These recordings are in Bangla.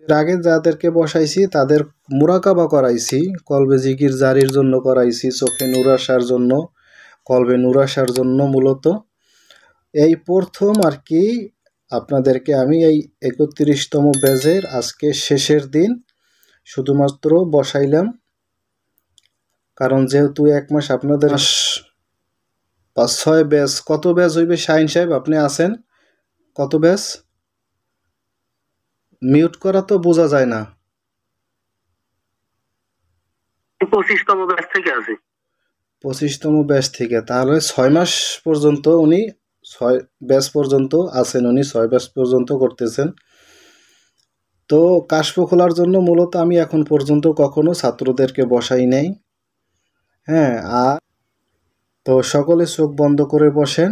এর আগে যাদেরকে বসাইছি তাদের মুরাকাবা করাইছি, কলবে জিকির জারির জন্য করাইছি, চোখে নূর আসার জন্য, কলবে নূর আসার জন্য মূলত। এই প্রথম আর কি আপনাদেরকে আমি এই ৩১তম ব্যাচের আজকে শেষের দিন শুধুমাত্র বসাইলাম, কারণ যেহেতু ১ মাস আপনাদের ৫-৬ ব্যাচ, কত ব্যাচ হইবে শাহিন সাহেব আপনি আছেন? কত ব্যাচ? মিউট করা তো বোঝা যায় না। 25তম ব্যাচ থেকে আছে। 25তম ব্যাচ থেকে, তাহলে ৬ মাস পর্যন্ত উনি ৬ ব্যাচ পর্যন্ত আছেন, উনি ৬ ব্যাচ পর্যন্ত করতেছেন। তো কাশফ খোলার জন্য মূলত আমি এখন পর্যন্ত কখনো ছাত্রদেরকে বসাই নাই। হ্যাঁ, আর তো সকলে চোখ বন্ধ করে বসেন।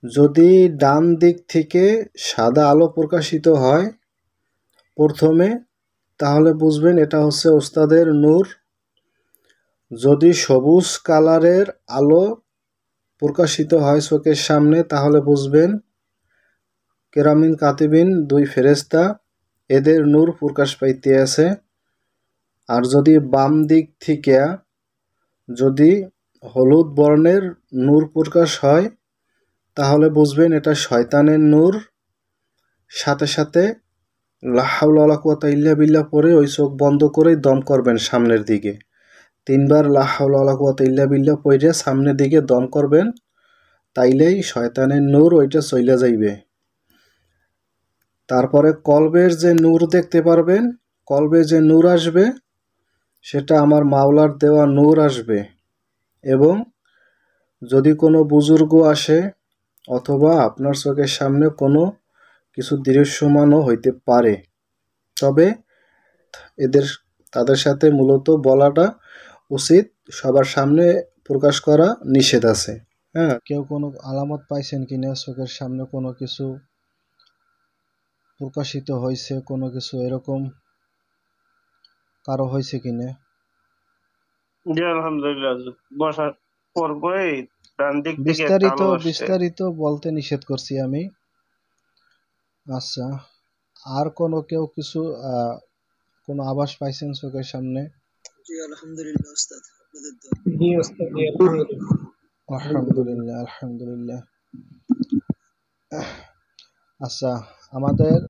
যদি ডান দিক থেকে সাদা আলো প্রকাশিত হয় প্রথমে, তাহলে বুঝবেন এটা হচ্ছে ওস্তাদের নূর। যদি সবুজ কালারের আলো প্রকাশিত হয় চোখের সামনে, তাহলে বুঝবেন কেরামিন কাতিবিন ২ ফেরেশতা, এদের নূর প্রকাশ পাইতে আছে। আর যদি বাম দিক থেকে যদি হলুদ বর্ণের নূর প্রকাশ হয়, তাহলে বুঝবেন এটা শয়তানের নূর। সাথে সাথে লা হাওলা ওয়ালা কুওয়াতা ইল্লা বিল্লাহ পরে ওই চোখ বন্ধ করেই দম করবেন সামনের দিকে। ৩ বার লা হাওলা ওয়ালা কুওয়াতা ইল্লা বিল্লাহ পইরে সামনের দিকে দম করবেন, তাইলেই শয়তানের নূর ওইটা চইলা যাইবে। তারপরে কলবের যে নূর দেখতে পারবেন, কলবে যে নূর আসবে সেটা আমার মাওলার দেওয়া নূর আসবে। এবং যদি কোনো বুজুর্গ আসে অথবা আপনার চোখের সামনে কোনো কিছু দৃশ্যমানও হইতে পারে, তবে তাদের সাথে মূলত বলাটা উচিত, সবার সামনে প্রকাশ করা নিষেধ আছে। হ্যাঁ, কেউ কোনো আলামত পাইছেন কিনা চোখের সামনে কোনো কিছু প্রকাশিত হয়েছে, কোনো কিছু এরকম কারো হয়েছে কিনা? জি আলহামদুলিল্লাহ, বসার পরপরই ডান দিক থেকে বিস্তারিত বলতে নিষেধ করছি আমি। আচ্ছা, আর কোনো কেউ কিছু কোনো আভাস পাইছেন চোখের সামনে? জি আলহামদুলিল্লাহ ওস্তাদ, আপনাদের দোয়া। জি ওস্তাদ, জি আলহামদুলিল্লাহ। আলহামদুলিল্লাহ, আলহামদুলিল্লাহ। আচ্ছা, আমাদের